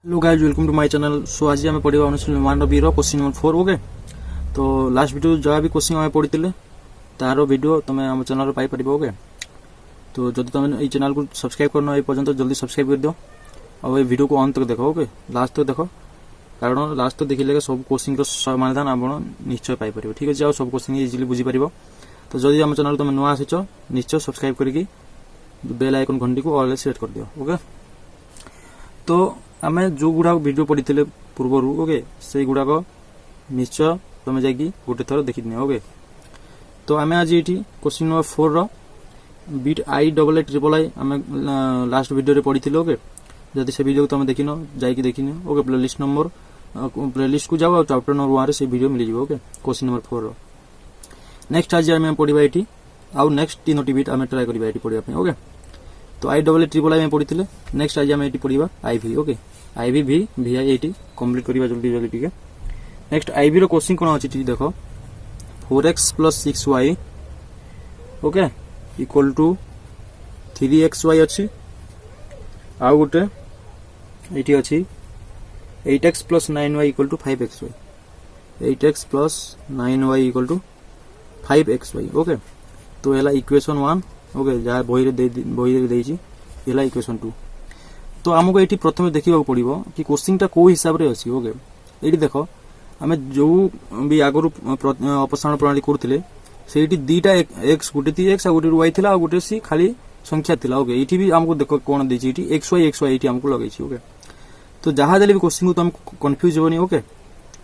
Hello guys, welcome to my channel. So आज आम पढ़ा अनुशीलन 1 बी क्वेश्चन नंबर 4। ओके, तो लास्ट वीडियो जहाँ भी क्वेश्चन आम पढ़ी तार वीडियो तुम आम चैनल पाइपर। ओके, तो जब तुम ये चैनल को सब्सक्राइब करना ये पर्यटन जल्दी सब्सक्राइब कर दियो और ये वीडियो को अंत तक देखो। ओके, लास्ट तक देखो, कारण लास्ट तक देखिले सब क्वेश्चन समाधान आप निश्चय पाइपर। ठीक अच्छे, सब क्वेश्चन इजिली बुझीपर। तो जदि आम चैनल तुम नुआ आसीच निश्चय सब्सक्राइब करके बेल आइकन घंटी को ऑल सेट कर दियो। ओके, तो आमे जो गुड़ा वीडियो पढ़ी पूर्वर। ओके, से गुड़ाक निश्चय तुम जा गोटे थर देखी नि। ओके, तो आमे आज ये क्वेश्चन नंबर 4 बीट I double A triple I आम लास्ट वीडियो रे पढ़ी। ओके, जदि से वीडियो तुम देखिन जाकि देखिन। ओके, प्लेलिस्ट को जाओ चैप्टर नंबर 1 से वीडियो मिल जाए। ओके, क्वेश्चन नंबर 4 नेक्स्ट आज आम पढ़ा ये आउ नेक्स्ट 3 बीट आम ट्राए करवा पढ़ाई। ओके, तो आई डबल ए ट्रिपल आई पढ़ी। नेक्स्ट आज आम ये पढ़ा आई भी। ओके, आई भी भी आई ये कम्प्लीट करवा जल्दी जल्दी टिके। नेक्स्ट आई भी क्वेश्चन कौन अच्छी देख 4x + 6y okay equal to 3xy अच्छी। आउ गोटे ये अच्छी 8x + 9y equal to 5xy। 8x + 9y equal to 5xy। Okay, तो है इक्वेशन 1। ओके, जहाँ बही देला इक्वेशन 2। तो आमको ये प्रथम देखा पड़ो कि क्वेश्चन कौ हिसाब से अच्छी। ओके, ये देख आम जो भी आगु अपसारण प्रणाली करते से दीटा एक्स गोटे थी एक्स गोटे वाई थी गोटे सी खाली संख्या थी। ओके, ये भी आमको देख कौन देती एक्स वाई ये आमको लगे। ओके, तो जहाँ देले भी क्वेश्चन को तुम कन्फ्यूज होनी। ओके,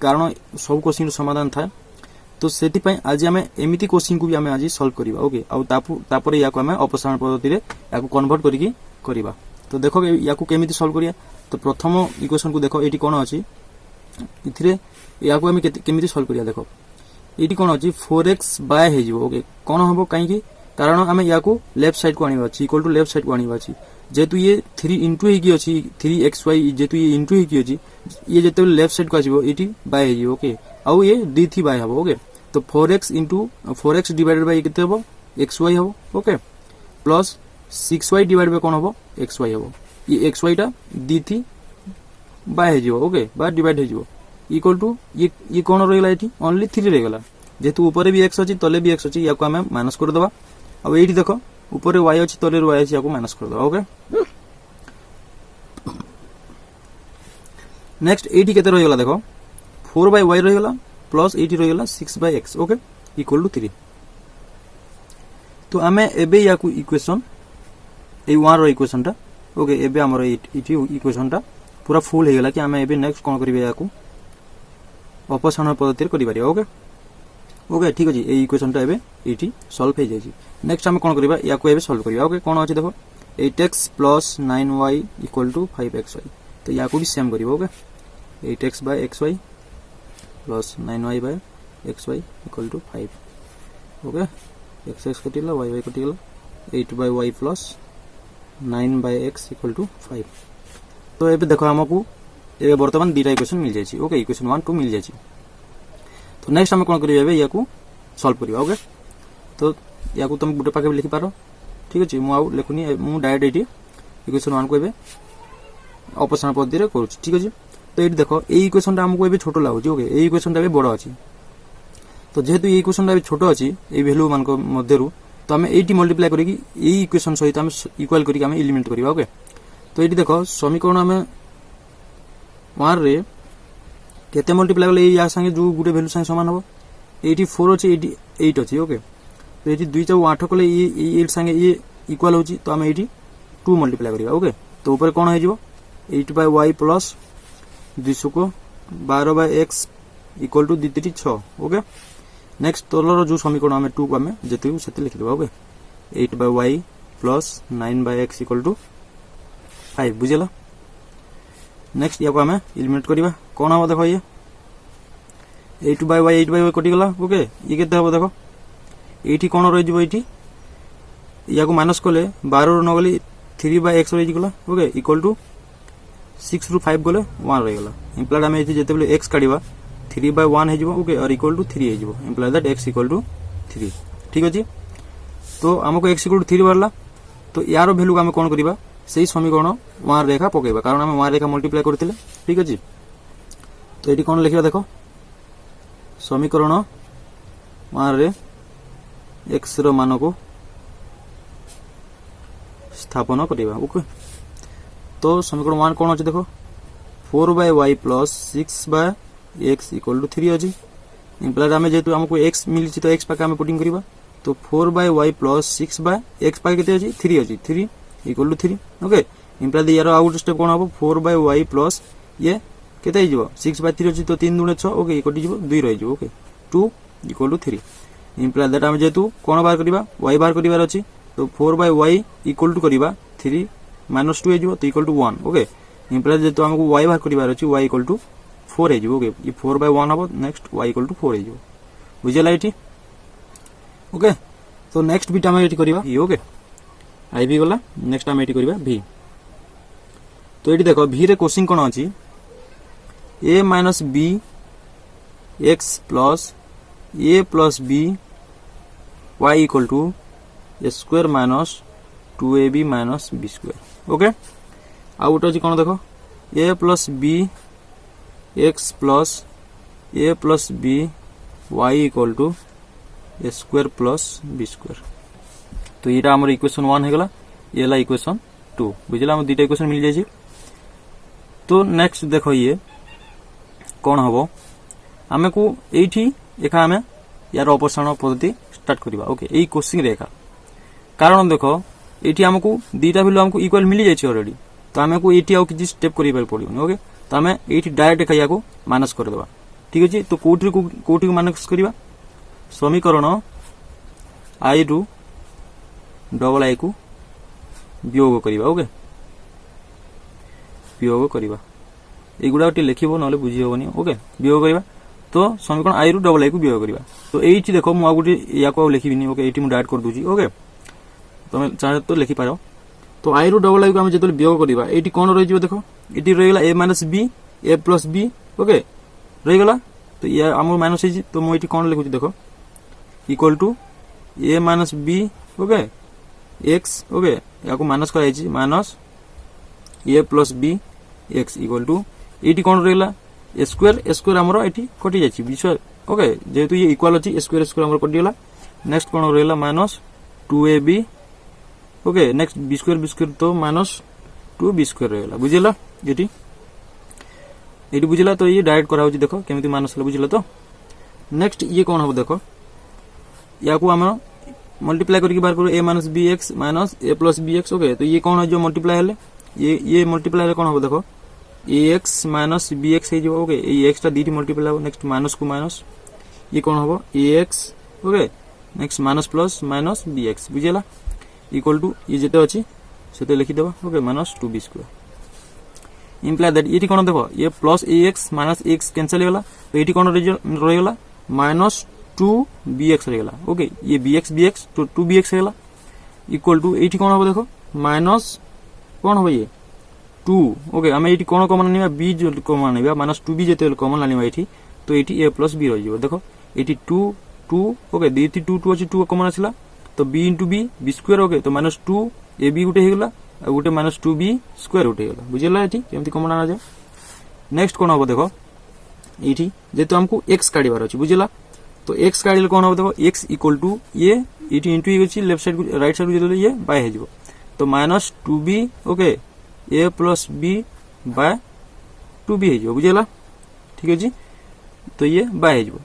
कारण सब क्वेश्चन समाधान था। तो से आज आम एमती क्वेश्चन को भी आम आज सल्व करवा। ओके, आपर या अपसारण पद्धति या कन्वर्ट करवा। तो देखो या केमी सल्व करिया। तो प्रथम इक्वेशन को देखो ये कौन अच्छी या केमी सल्व करिया। देखो ये कौन अच्छी 4x बाय हो। ओके, कौन हम कहीं कारण आम या लेफ्ट साइड को आने इक्वल टू लेफ्ट साइड को आने जेहेतु ये 3 इंटू होगी 3xy जेहेतु ये इंटू होगी ये जो लेफ्ट साइड को आसो ये बाय हो। ओके, आउ ये डी थी बाय हम। ओके, तो 4x into 4x divided by केते हम xy हम। Okay, plus 6y divide by कौन हम xy हम। ये xy टा डी थी बाय हो। ओके, बा डिवाइड हो इक्वल टू ये कौन रहीगला ये ओनली 3 रहीगला जेहेतु ऊपर भी x अच्छी तले भी x अच्छी या आम माइनस करदे। अब ये देख ऊपर y अच्छी तले y अच्छी या माइनस करदे। ओके, नेक्स्ट ये केते रहीगला देख 4/y रहीगला प्लस ये रहीगला 6/x। Okay, equal to 3। तो आम एबे या इक्वेशन ये 1 रो इक्वेशन टा। ओके, एबे हमर इक्वेशन टा पूरा फुल हो गला कि आम एबे नेक्स्ट कौन करिवे या अपसारण पद्धति करिपारे। ओके, ओके ठीक अछि। ए इक्वेशन टा एबे एठी सॉल्व हो जाय। नेक्स्ट आम कौन करिवा या एबे सॉल्व करिवा। ओके, कौन अछि देखो 8x + 9y equal to 5xy। तो या भी सेम करिवो। Okay, 8x / xy plus 9y / xy equal to 5। Okay, x कटिला y कटिला 8/y plus 9/x equal to 5। तो ये देखो हमको ये बर्तमान दीटा इक्वेशन मिल जाए। ओके, इक्वेशन 1 2 मिल जाए। तो नेक्स्ट आम कौन करिया या सॉल्व करिया। ओके, तो या तुम गोटे पाखे लिखि पारो। ठीक अच्छे, मुझे लिखुनी मुझे डायरेक्ट ये इक्वेशन 1 को ये अपसारण पद्धति करूँ। ठीक अच्छे, तो ये देख ये इक्वेशन आमको ये छोट लगुच। ओके, ये इक्वेशन भी बड़ अच्छी। तो जेहेतु ये इक्वेशन भी छोट अच्छी ये भैल्यू मान मध्य तो आम ये मल्टीप्लाई करके इक्वेशन सहित आम इक्वाल करके आम एलिमिनेट करवा। ओके, तो ये देख समीकरण आम 1 रे केते मल्टीप्लाई कले या संगे जो गुटे वैल्यू संगे समान हो 84 अच्छे 8 अच्छी। ओके, तो ये 2 × 8 कले ये 8 संगे ये इक्वाल होची तो आम ये 2 मल्टीप्लाई करवा। ओके, तो ऊपर कौन हो 8/y प्लस 200 को 12/x equal to 2 3 6। Okay, next तलर जो समीकरण आम 2 को आम जिते से लिखिदेवा। Okay, 8/y plus 9/x equal to 5 बुझेगा। नेक्स्ट या आम एलिमिनेट करवा। कौन हम देख ये 8/y 8/y कटिगला। ओके, ये केते हम देख ये कौन रही या माइनस कले 12 न गली 3/x रहीगला। ओके, इक्वल टू 6 ରୁ 5 गले 1 रहीगला। इम्प्लाइड आम जिते x काढ़ा 3/1 हो। ओके, और इक्वल टू 3 हो। Implied that x equal to 3। ठीक अच्छे, तो आमको x इक्वल टू 3 बाहर। तो यार भैल्यू आम कौन करवा से समीकरण वन रेखा पकेबा कारण आम वन रेखा मल्टीप्लाई करते। ठीक अच्छे तो ये कौन लिखा देख समीकरण वन रे एक्स मान को स्थापन करवा। ओके तो समीकरण वन कौन अच्छे देख 4/y plus 6/x equal to 3 अच्छी इम्प्लाइड आम जेहतु आमको x मिली तो x पाके आम पुटिंग करवा तो 4/y प्लस 6/x पाके केते अच्छी 3 अच्छी 3 इक्वल टू 3। ओके इम्प्लाइड यार आउट स्टेप कौन हम 4/y प्लस ये केते हो 6/3 अच्छी तो 3 दूने 6 ओके कटि जीव 2 रही। Okay 2 equal to 3 implied that आम जेहतु कौन बाहर करवा y बाहर करार अच्छी तो 4/y इक्वल टू करवा 3 माइनस 2 हो तो इक्वल टू 1। ओके इम्प्लाइड जेहतु आमको y बाहर करार अच्छी y इक्वल टू 4 हो। ओके ये 4/1 हम नेक्स्ट y इक्वल टू 4 हो बुझेगा ये। ओके तो नेक्स्ट बीटा आम ये करवा v। ओके आई भी गला नेक्स्ट आम ये करवा v। तो ये देख v रे क्वेश्चन कौन अच्छी a minus b x plus a plus b y equal to a square minus 2ab minus b square. Okay आउ गोटे अच्छी कौन देख a plus b x plus a plus b y equal to a square plus b square. तो ये आम equation 1 होगा ये इक्वेशन 2 बुझे आम दुटा इक्वेशन मिल जाए। तो नेक्स्ट देख ये कौन हम आम को ये एका आम यार अपसारण पद्धति स्टार्ट करवा। ओके यही क्वेश्चन रे एका कारण देख ये आमको दुटा भैल्यू आमको इक्वल मिल जाए ऑलरेडी तो आमको ये आउ किसी स्टेप कर पड़ो। ओके तो आम ये डायरेक्ट या माइनस करदे। ठीक अच्छे तो कौटी माइनस करवा समीकरण आई रु डबल आई को वियोग करवा। ओके वियोग करवा युवा लिखो ना बुझी हेनी। ओके वियोग करवा तो समीकरण आई रु डबल आई को वियोग करवा। तो ये देख मुझे गोटे या लिखी। ओके ये डायरेक्ट कर दूसरी। ओके तुम चाहे तो लिखिपार तो आई रु डबल आई को जो वियोग करवा ये कौन रही देख ये रहीगला a minus b a plus b। Okay रहीगला तो ये आम माइनस हो तो मुझे कौन लिखुची देख equal to a minus b। Okay x okay या माइनस कर minus a plus b x equal to ये कौन रहीगला a स्क्वायर आमर ये कटि जाइए विषय। ओके जेहेतु ये इक्वल अच्छी a स्क्वायर आमर कटिगला नेक्स्ट कौन रहीगला minus 2ab। Okay next b square तो माइनस 2b स्क्वायर रहीगला बुझेगा ये बुझेगा। तो ये डायरेक्ट करा देख केमी माइनस बुझे। तो नेक्स्ट ये कौन हम देख या आम मल्टीप्लाई करके बाहर करो a minus B x minus a plus b x. Okay तो ये कौन है जो मल्टीप्लाई हेले ये मल्टीप्लाई कौन हम देख A X minus B X हो। ओके ये एक्स दी मल्टीप्लाई हो नेक्स्ट माइनस को माइनस ये कौन हम A X. Okay next minus plus minus B X बुझेगा इक्वल टू ये जिते अच्छी से लिखिदेव। Okay minus 2b square imply that ये कौन देख ये plus A X minus X cancel होगा तो ये कौन रहीगला माइनस 2bx रहीगला। ओके ये bx तो 2bx होगा इक्वल टू ये कौन हम देख माइनस कौन हम ये 2। ओके आम ये कौन कमन आने बी जो कमन आने माइनस 2b जो कमन आने ये तो ये a प्लस b रही देख ये 2 2। ओके दी 2 2 अच्छी 2 कमन आसला तो b into b square. Okay तो माइनस 2ab गोटे होगा गोटे माइनस 2b स्क्वायर गोटे होगा बुझेगा ये केमती कमन आना जाए। नेक्स्ट कौन हम देख ये जेहेतु आमको x काढ़ार अच्छी बुझेगा तो x काढ़े कौन हम देख x इक्वल टू ये इंटू ये लेफ्ट साइड राइट साइड जो ये बाय हो तो minus 2b। Okay a plus b by 2b हो बुझेगा। ठीक अच्छे तो ये बाय हो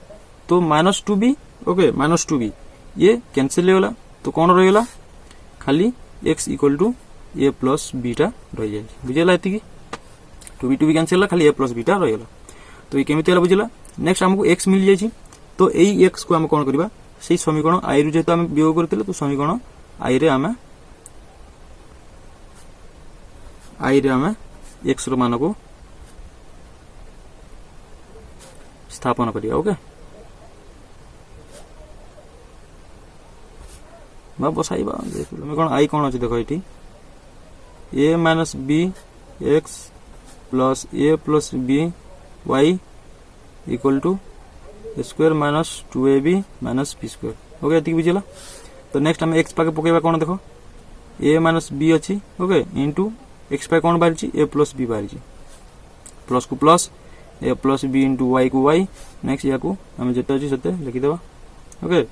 तो minus 2b। Okay minus 2b ये कैंसिल होगा तो कौन रहीगला खाली x equal to a plus बीटा रही जाए बुझेगा। ये 2b कैंसिल खाली a प्लस बीटा रहीगला तो ये केमी बुझेगा। नेक्स्ट आमको x मिल जाए तो यही x को आम कौन करवा से समीकरण आई रु जेहेतु आम वियोग करते तो समीकरण आई रे आम x मान को स्थापन करिया। ओके बसाइबा कौन आई कौन अच्छे देख ये a minus B x plus a plus B y equal to square minus 2ab minus b square. Okay ये बुझेगा। तो नेक्स्ट आम x पाके पकेबा कौन देख ए माइनस बी अच्छी ओके इंटू एक्स पाई कौन बाहरी ए प्लस बी बाहरी प्लस को plus A plus B into Y को वाई नेक्स्ट या आम जिते अच्छी से लिखिदेवा ओके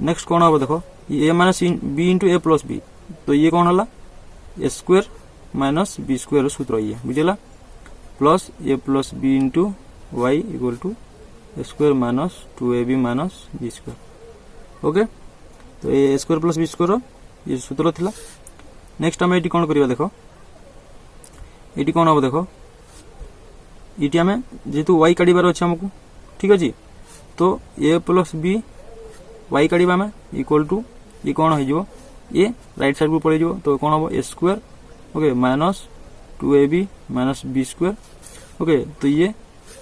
नेक्स्ट कौन हम देख A minus B into A plus B तो ये कौन है A square minus B square सूत्र ये बुझेगा plus A plus B into Y equal to A square minus 2ab minus B square okay तो A square plus B square ये सूत्र थिला नेक्स्ट आम ये कौन करवा देख ये कौन हम देख ये आम जेहेतु वाई काढ़ार अच्छे आमको ठीक अच्छे तो ए प्लस बी वाई काढ़ा आम इक्वल टू ये कौन हो ए राइट साइड को पड़े तो कौन हम A square okay minus 2ab minus B square okay तो ये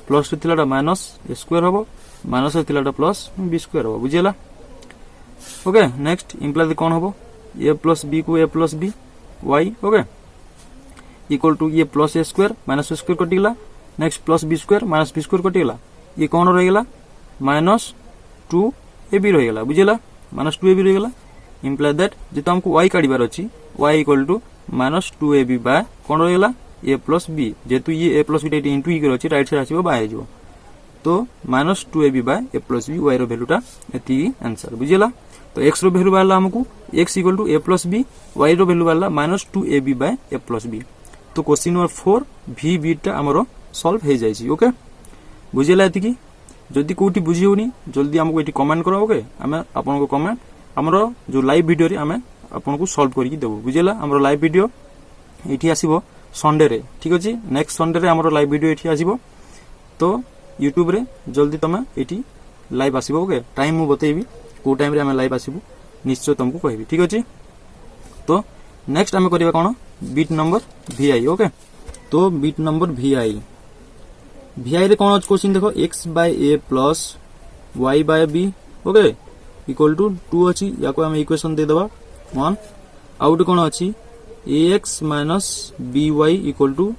प्लस थिला माइनस ए स्क्वायर हम माइनस थिला प्लस बी स्क्वायर हम बुझेगा ओके नेक्स्ट इम्प्लाई कौन हम ए प्लस बी को A plus B Y okay equal to ये plus A square minus A square कटिगला next plus B square minus B square कटिगला ये कौन रहीगला माइनस 2ab रहीगला बुझेगा माइनस 2ab रहीगला इम्प्लाई दैट जेतो हमको वाई काढ़ार अच्छी Y equal to minus 2ab by कौन रहीगला ए प्लस बी जेहेतु ये ए प्लस बी इंटू ही अच्छी राइट साइड आसो बाय हो तो minus 2ab by a plus B y भैल्यूटा ये आंसर बुझेगा तो एक्स भैल्यू बाहर आमको x equal to a plus B y value बाहर minus 2ab by a plus B तो क्वेश्चन नंबर 4 भी बीटा आमर सॉल्व हो जाए ओके बुझेगा ये जदि कौटी बुझी होनी जल्दी आमको ये कमेंट करो ओके आम आपन कमेंट आमर जो लाइव वीडियो आम आपन को सॉल्व करके देबू बुझेगा आमर लाइव वीडियो ये आसो संडे रे ठीक अच्छे नेक्स्ट संडे रे आमर लाइव वीडियो ये आसो तो यूट्यूब रे जल्दी तुम ये लाइव आसो ओके टाइम मु बतेबी को टाइम रे आम लाइव आसबू निश्चय तुमको कहबी ठीक अच्छे तो नेक्स्ट आम करवा कौन बीट नंबर VI ओके तो बीट नंबर VI रे कौन अच्छे क्वेश्चन देखो x by a plus y by b okay equal to 2 अच्छी या आम इक्वेशन देदेबा 1 आउ गोटे कौन अच्छी ax minus by equal to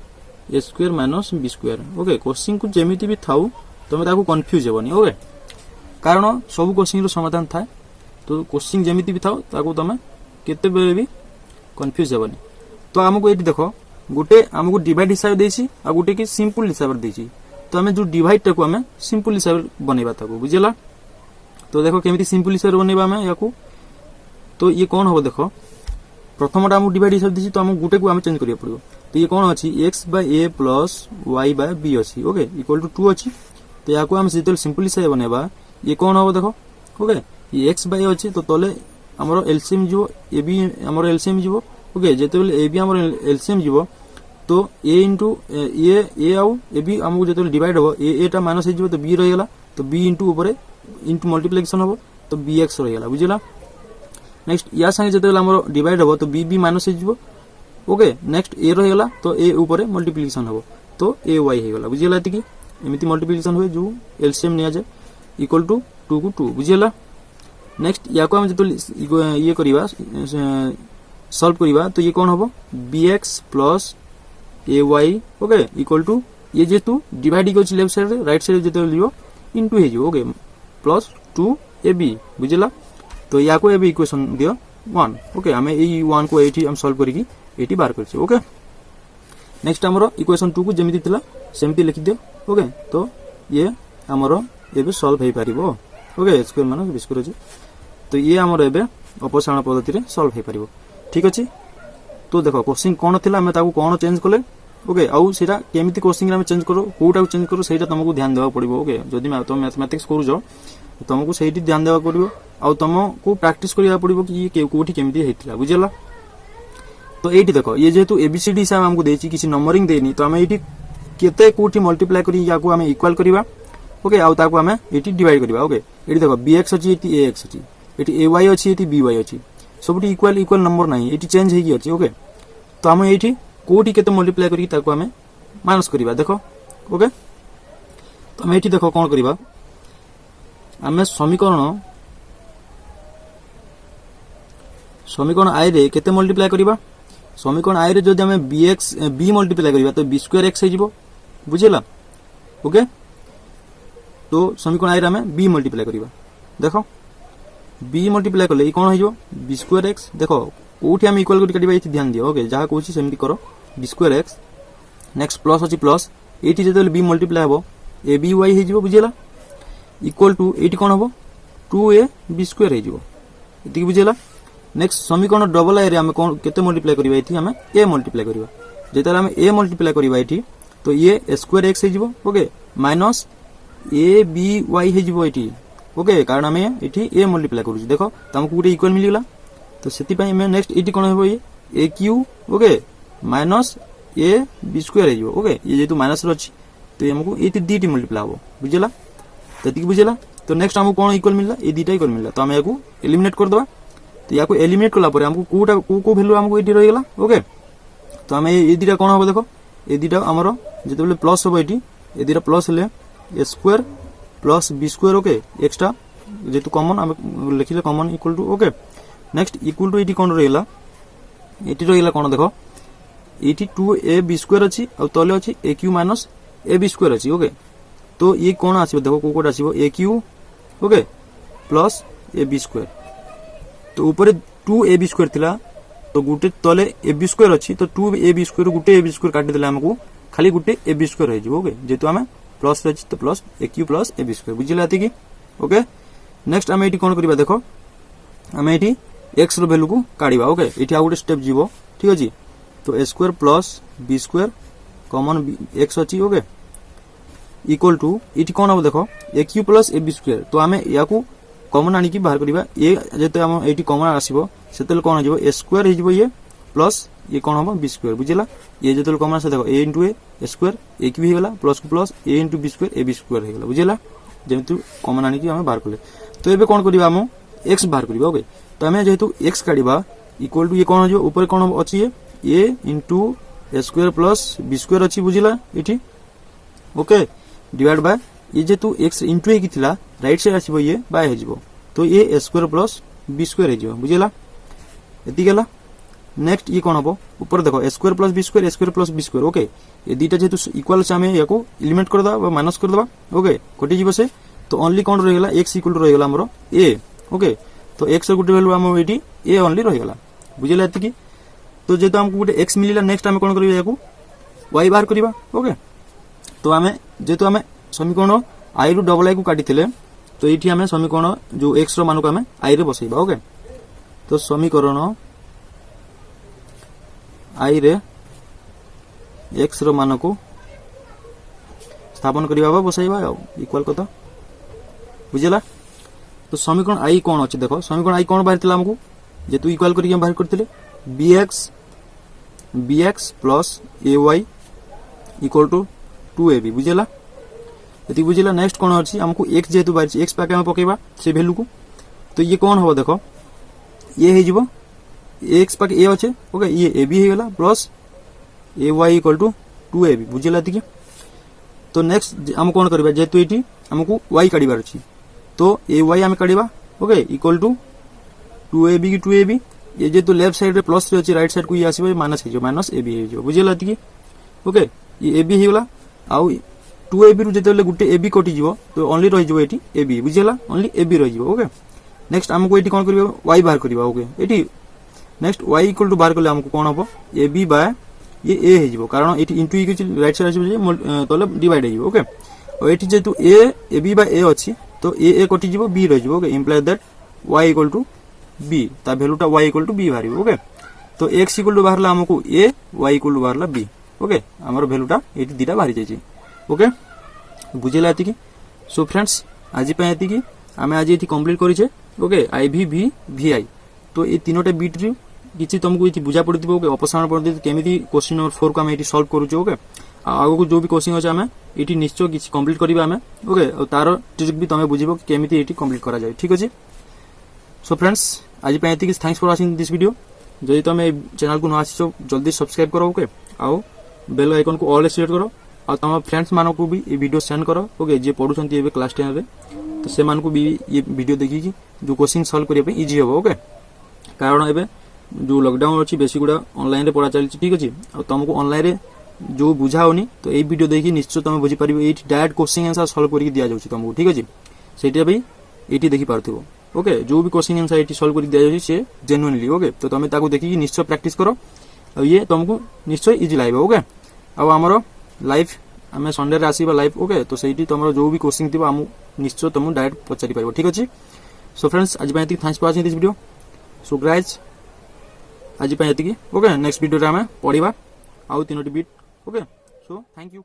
A square minus B square okay question को जमीती भी थाउ तुम ताको कंफ्यूज हेबनी ओके कारण सब क्वेश्चन रो समाधान थाए तो क्वेश्चन जमीती भी थाउ ताको तुम केते बेले भी कंफ्यूज हेबनी तो हमको ये देखो गोटे हमको डिवाइड हिसाब देछि आ गोटे की सिंपल हिसाब देछि तो हमें जो डिवाइड टाको हमें सिंपल हिसाब बनेबा ताको बुझेला तो देखो केमिति सिंपल हिसाब बनेबा हमें याकू तो ये कौन हो देखो प्रथमटा आमको डिवाइड हिसाब देछि तो हम गोटे को हम चेंज करिया पड़िबो तो ये कौन अछि x by a plus y by b अछि ओके इक्वल टू 2 अछि तो याकू हम जेतल सिंपल हिसाब बनेबा ये कौन हो देखो ओके ये x बाय अछि तो तले हमरो एलसीएम जो a b हमरो एलसीएम जीवो ओके जेतल a b हमरो एलसीएम जीवो तो a इंटू a आउ a b हमको जेतल डिवाइड हो a टा माइनस हो तो b रही गला तो b इंटू ऊपर इंटू मल्टीप्लिकेशन हो तो bx रही गला बुझिला नेक्स्ट या संगे जेतल हमरो डिवाइड हो तो b माइनस हो ओके नेक्स्ट a रही गला तो a ऊपर मल्टीप्लिकेशन हो तो ay हो गला बुझिला एतिकी एमिति मल्टीप्लिकेशन हुए जो एलसीएम निया जाए इक्वल टू 2 को 2 बुझिला नेक्स्ट या को हम जेतल ये करबा सॉल्व करबा तो ये कौन होबो bx plus ay okay equal to ये जेतु डिवाइड को लेफ्ट साइड रे राइट साइड जेतल लियो इनटू हे जो ओके प्लस 2ab बुझिला तो या को एबी इक्वेशन दियो 1 ओके हमें ए 1 को 80 हम सॉल्व करिकी 80 बार करछे ओके नेक्स्ट हमरो इक्वेशन 2 को जेमिति थिला सेमति लिखि दियो ओके तो ये हमरो एबे सॉल्व हे पारिबो okay square minus B square अछि तो ये हमरो एबे अपसारण पद्धति रे सॉल्व हे पारिबो ठीक अछि तो देखो क्वेश्चन कोन थिला हमें ताको कोन चेंज करले ओके आउ सेटा केमिति क्वेश्चन रे चेंज करो कोटा चेंज करो सेटा तुमको ध्यान देबा पड़िबो ओके जदि तुम मैथमेटिक्स करू जो तुमको सेठी ध्यान देबा पड़िबो आउ तुमको प्रैक्टिस करिया पड़िबो कि ये कोठी केमिति हेतिला बुझिला तो एठी देखो ये जेतु एबीसीडी हिसाब हमको देछि किछि नंबरिंग देनी तो हमें एठी केते कोठी मल्टीप्लाई करी याको हमें इक्वल करिबा ओके आउ ताको हमें एठी डिवाइड करिबा ओके एठी देखो bx अछि एठी ax अछि एठी ay अछि एठी by अछि सबटी इक्वल इक्वल नंबर नाही एठी चेंज हेकी अछि ओके तो हम एठी कोठी केते मल्टीप्लाई करी ताको हमें माइनस करिबा देखो ओके तो हम एठी देखो कोन करिबा हमें समीकरण आई रे केते मल्टीप्लाई करिबा समीकरण आई रे जदि हमें b मल्टीप्लाई करिबा तो b स्क्वायर x हेजिबो बुझिला ओके तो समीकरण आई रे हमें b मल्टीप्लाई करिबा देखो b मल्टीप्लाई करले ई कोन हेजिबो b स्क्वायर x देखो कोठी हम इक्वल कर काटिबा एथि ध्यान दियो ओके जहा कहूची सेमति करो b square x next plus अछि प्लस एठी जेतेले b मल्टीप्लाई हबो a b y हे जिवो बुझिला इक्वल टू एठी कोन हबो 2a b स्क्वायर हे जिवो एति बुझिला नेक्स्ट समीकरण डबल आई रे हम कोन केते मल्टीप्लाई करिबा एठी हम a मल्टीप्लाई करिबा जेतेले हम a मल्टीप्लाई करिबा एठी तो ये स्क्वायर x हे जिवो okay minus a b y हे जिवो एठी ओके कारण हम एठी a मल्टीप्लाई करूची देखो तमको गुटे इक्वल मिल गेला तो सेति पई हम नेक्स्ट एठी कोन हेबो ये a q okay minus a b square हे जिवो ओके ये जेतु माइनस रो अछि तो हमको एठी दीटी मल्टीप्लाई हबो बुझिला तति बुझिला तो नेक्स्ट हमको कोन इक्वल मिलला ए दीटा इक्वल मिलला तो हम याकू एलिमिनेट कर दबा तो याकू एलिमिनेट करला पर हमको कोटा को वैल्यू हमको एठी रहि गेला ओके तो हम ए दीटा कोन हबो देखो ए दीटा हमरो जेतेबेले प्लस हबो एठी ए दीटा प्लस ले a square plus b square okay extra जेतु कॉमन हम लिखिले common equal to okay next equal to एठी कोन रहिला एठी रहिला कोन देखो एठी 2ab स्क्वायर अछि और तले अछि aq माइनस ab स्क्वायर अछि ओके तो ये कोन आसीबो देखो कोकोड आसीबो aq okay plus ab square तो ऊपर 2ab स्क्वायर थिला तो गुटे तले ab स्क्वायर अछि तो 2ab स्क्वायर गुटे ab स्क्वायर काटि देला हमकु खाली गुटे ab स्क्वायर हे जिवो ओके जेतु हम प्लस रछि तो plus aq plus ab square बुझिला एति की ओके नेक्स्ट हम एठी कोन करिबा देखो हम एठी x रो वैल्यू को काढिबा ओके एठी आ गुटे स्टेप जीवो ठीक अछि तो a square plus b square common x अछि ओके इक्वल टू एठी कोन हो देखो aq प्लस ab स्क्वायर तो हम याकू कॉमन आनी की बाहर करिबा ए जेते हम एठी कॉमन आसीबो सेतेल कोन हो a स्क्वायर हे जिवो ये प्लस ये कोन हो b स्क्वायर बुझिला ये जेतेल कॉमन आसे देखो a * a स्क्वायर a की भी गेला प्लस को plus a * b square ab square हे गेला बुझिला जेतु कॉमन आनी की हम बाहर करले तो एबे कोन करिबा हम x बाहर करिबा ओके तो हम जेतु x काढिबा इक्वल टू ये कोन हो जो ऊपर कोन अछि ये a * a square plus b square अछि बुझिला एठी ओके डिवाइड बाय ये जेतु x * a की थिला राइट साइड आसीबो ये बाय हे जिवो तो ये a square plus b square हे जिवो बुझिला एति गेला नेक्स्ट ये कोन हबो ऊपर देखो a square plus b square a square plus b square okay ये दीटा जेतु इक्वल से हम याको एलिमिनेट कर दबा बा माइनस कर दबा ओके कटि जिवो से तो ओनली कोन रहि गेला x इक्वल टू रहि गेला हमरो a ओके तो x गुटे वैल्यू हम एटी a ओनली रहि गेला बुझिला एति की तो जेतु हमको गुटे x मिलिला नेक्स्ट हम कोन करिबा याको y बाहर करिबा ओके तो हमें जेतु हमें समीकरण i रु डबल i को काटिथिले तो एठी हमें समीकरण जो x रो मान को हमें i रे बसैबा ओके तो समीकरण i रे x रो मान को स्थापन करिबा बसैबा इक्वल कत बुझिला तो समीकरण i कोन अछि देखो समीकरण i कोन बाहर थिला हमको जेतु इक्वल करिके हम बाहर करथिले bx plus ay equal to 2ab बुझिला यदि बुझिला नेक्स्ट कोन अछि हमको x जेतु बाहर x पाके हम पकेबा से वैल्यू को तो ये कोन हो देखो ये हे जिवो x पाके a अछि ओके ये ab हे गेला plus ay equal to 2ab बुझिला तिके तो नेक्स्ट हम कोन करबा जेतु एठी हमको y काढिबार अछि तो ay हम काढिबा ओके इक्वल टू 2ab की 2ab ये जेतु लेफ्ट साइड रे प्लस रे अछि राइट साइड को ये आसीबो माइनस हे जो माइनस ab हे जो बुझिला तिके ओके ये ab हे गेला आ 2ab रु जेतेले गुटे ab कटि जिवो तो ओनली रहि जिवो एठी ab बुझिला ओनली ab रहि जिवो ओके नेक्स्ट हमको एठी कोन करबा y बाहर करबा ओके एठी नेक्स्ट y इक्वल टू बाहर करले हमको कोन हबो ab बाय ये a हे जिवो कारण एठी इनटू ई के राइट साइड आसीबो तले डिवाइड हे जिवो ओके और एठी जेतु a ab बाय a अछि तो a कटि जिवो b रहि जिवो okay imply that y equal to b ता वैल्यूटा y इक्वल टू b बाहरिबो ओके तो x इक्वल टू बाहरला हमको a y इक्वल टू बाहरला b ओके हमर वैल्यूटा एठी दीटा बाहरि जाय छी ओके बुझिला एति की सो फ्रेंड्स आज पे एति की हमें आज एति कंप्लीट करि छे ओके iv v vi तो ए तीनोटे बिट रे किछि तुमको एति बुझा पड़िथिबो ओके ऑप्शन पड़ि केमिति क्वेश्चन नंबर 4 को हम एति सॉल्व करू ओके आगो को जो भी क्वेश्चन अछि हमें एति निश्चय किछि कंप्लीट करबा हमें ओके और तारो ट्रिक भी तमे बुझिबो कि केमिति एति कंप्लीट करा जाय ठीक अछि सो फ्रेंड्स आज पे एति की thanks for watching this video जदि तमे चैनल को न आछो जल्दी सब्सक्राइब करो ओके आओ बेल आइकन को ऑल सेट करो और तम फ्रेंड्स मानो को भी ये वीडियो सेंड करो ओके जे पढुछंती एबे क्लास 10 रे तो से मान को भी ये वीडियो देखि कि जो क्वेश्चन सॉल्व करिया पे इजी हो ओके कारण एबे जो लॉकडाउन अछि बेसी गुडा ऑनलाइन रे पढा चली ठीक अछि और तुमको ऑनलाइन रे जो बुझा होनी तो ए वीडियो देखि निश्चय तुम बुझी परिबो एठी डायरेक्ट क्वेश्चन आंसर सॉल्व करि दिया जाउछि तुमको ठीक अछि सेटा भी एठी देखि पारथिबो ओके जो भी क्वेश्चन आंसर ये सॉल्व कर दिया जाए सी जेन्युइनली ओके तो तुम ताको देखिए निश्चय प्रैक्टिस करो और ये तुमको निश्चय इजी लागो ओके अब आमर लाइव आम संडे रे आसीबा लाइव ओके तो सही तुम जो भी क्वेश्चन थी आम निश्चय तुमको डायरेक्ट पचारि पार ठीक अच्छे सो फ्रेंड्स आज thanks for watching this video so guys आज ये ओके नेक्स्ट वीडियो रे आम पढ़िबा आउ 3टी बिट ओके सो थैंक यू।